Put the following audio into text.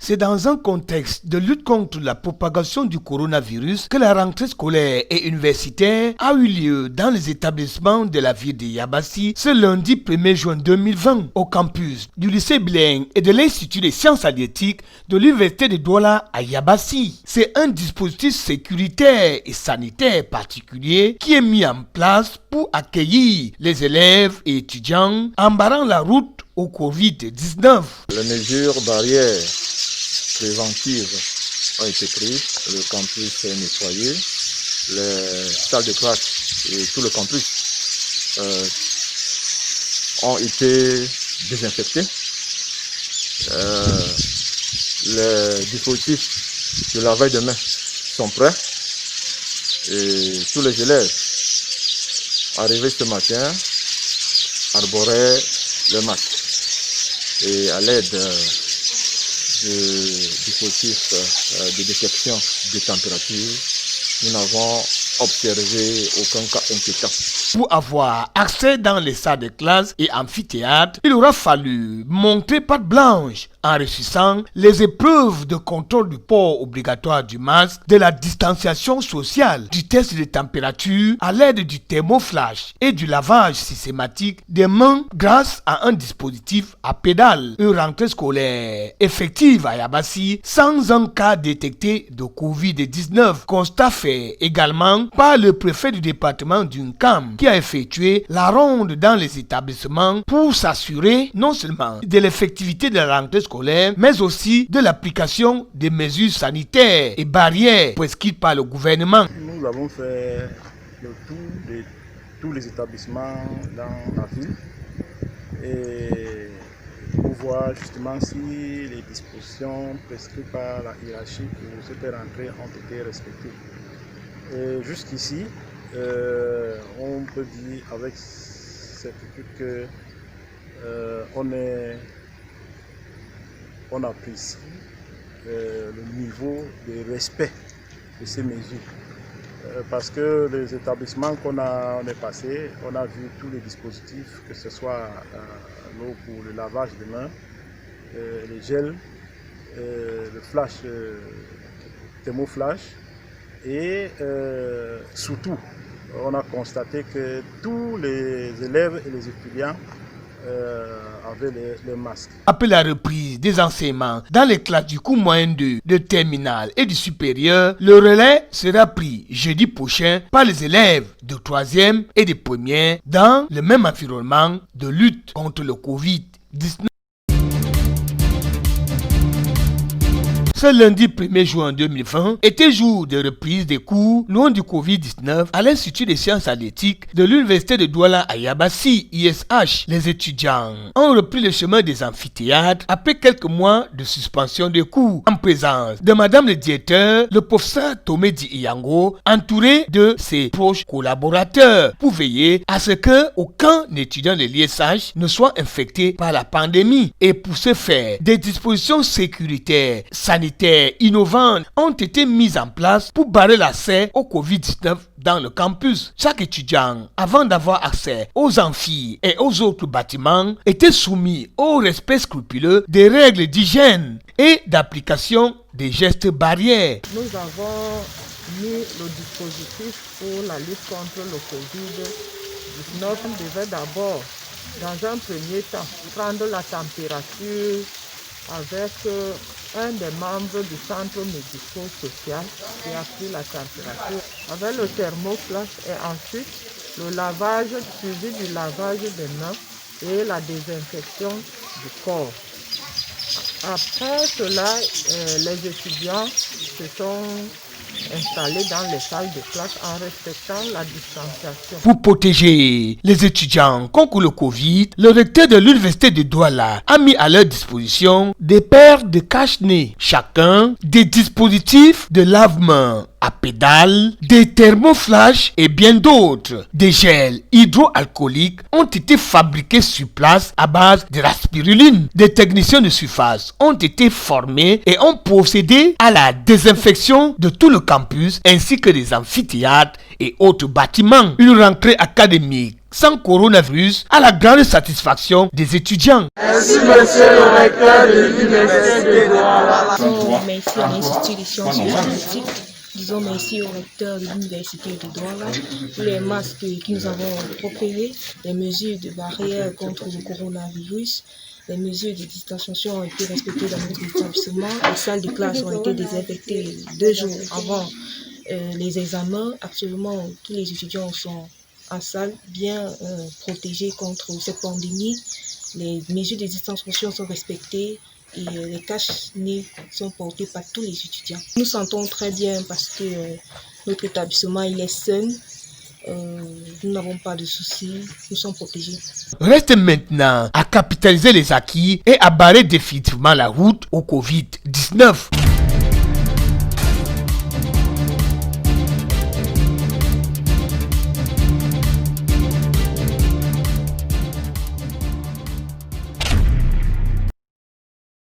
C'est dans un contexte de lutte contre la propagation du coronavirus que la rentrée scolaire et universitaire a eu lieu dans les établissements de la ville de Yabassi ce lundi 1er juin 2020 au campus du lycée bilingue et de l'Institut des sciences halieutiques de l'université de Douala à Yabassi. C'est un dispositif sécuritaire et sanitaire particulier qui est mis en place pour accueillir les élèves et étudiants en barrant la route au Covid-19. Les mesures barrières préventives ont été prises, le campus est nettoyé, les salles de classe et tout le campus ont été désinfectés. Les dispositifs de lavage de mains sont prêts et tous les élèves arrivés ce matin arboraient le masque. Et à l'aide du dispositif de détection de température, nous n'avons observé aucun cas inquiétant. Pour avoir accès dans les salles de classe et amphithéâtres, il aura fallu montrer patte blanche en réussissant les épreuves de contrôle du port obligatoire du masque, de la distanciation sociale, du test de température à l'aide du thermoflash et du lavage systématique des mains grâce à un dispositif à pédale. Une rentrée scolaire effective à Yabassi sans un cas détecté de Covid-19. Constat fait également par le préfet du département d'Unkam qui a effectué la ronde dans les établissements pour s'assurer non seulement de l'effectivité de la rentrée scolaire, mais aussi de l'application des mesures sanitaires et barrières prescrites par le gouvernement. Nous avons fait le tour de tous les établissements dans la ville et pour voir justement si les dispositions prescrites par la hiérarchie pour cette rentrée ont été respectées. Et jusqu'ici, on peut dire avec certitude que on a pris le niveau de respect de ces mesures. Parce que les établissements on est passé, on a vu tous les dispositifs, que ce soit l'eau pour le lavage des mains, les gels, le flash, thermoflash, et surtout, on a constaté que tous les élèves et les étudiants avaient les masques. Après la reprise des enseignements dans les classes du cours moyen 2, de terminale et du supérieur, le relais sera pris jeudi prochain par les élèves de 3e et de 1er dans le même environnement de lutte contre le Covid-19. Ce lundi 1er juin 2020 était jour de reprise des cours loin du Covid-19 à l'Institut des sciences halieutiques de l'Université de Douala à Yabassi, ISH. Les étudiants ont repris le chemin des amphithéâtres après quelques mois de suspension des cours en présence de Madame le directeur, le professeur Tomedi Iyango, entouré de ses proches collaborateurs pour veiller à ce que aucun étudiant de l'ISH ne soit infecté par la pandémie. Et pour ce faire, des dispositions sécuritaires, sanitaires innovantes ont été mises en place pour barrer l'accès au Covid-19 dans le campus. Chaque étudiant, avant d'avoir accès aux amphis et aux autres bâtiments, était soumis au respect scrupuleux des règles d'hygiène et d'application des gestes barrières. Nous avons mis le dispositif pour la lutte contre le Covid-19. On devait d'abord, dans un premier temps, prendre la température avec un des membres du centre médico-social qui a pris la température avec le thermoflash et ensuite le lavage suivi du lavage des mains et la désinfection du corps. Après cela, les étudiants se sont installés dans les salles de classe en respectant la distanciation. Pour protéger les étudiants contre le Covid, le recteur de l'Université de Douala a mis à leur disposition des paires de cache-nez, chacun des dispositifs de lave-mains à pédale, des thermoflash et bien d'autres. Des gels hydroalcooliques ont été fabriqués sur place à base de la spiruline. Des techniciens de surface ont été formés et ont procédé à la désinfection de tout le campus ainsi que des amphithéâtres et autres bâtiments. Une rentrée académique sans coronavirus à la grande satisfaction des étudiants. Merci, monsieur le recteur de l'Université de Douala. Merci à l'Institut des sciences et politiques. Disons merci au recteur de l'Université de Douala pour les masques que nous avons procurés, les mesures de barrière contre le coronavirus. Les mesures de distanciation ont été respectées dans notre établissement. Les salles de classe ont été désinfectées 2 jours avant les examens. Actuellement, tous les étudiants sont en salle, bien protégés contre cette pandémie. Les mesures de distanciation sont respectées et les cache-nez sont portés par tous les étudiants. Nous sentons très bien parce que notre établissement il est sain. Nous n'avons pas de soucis, nous sommes protégés. Reste maintenant à capitaliser les acquis et à barrer définitivement la route au Covid-19.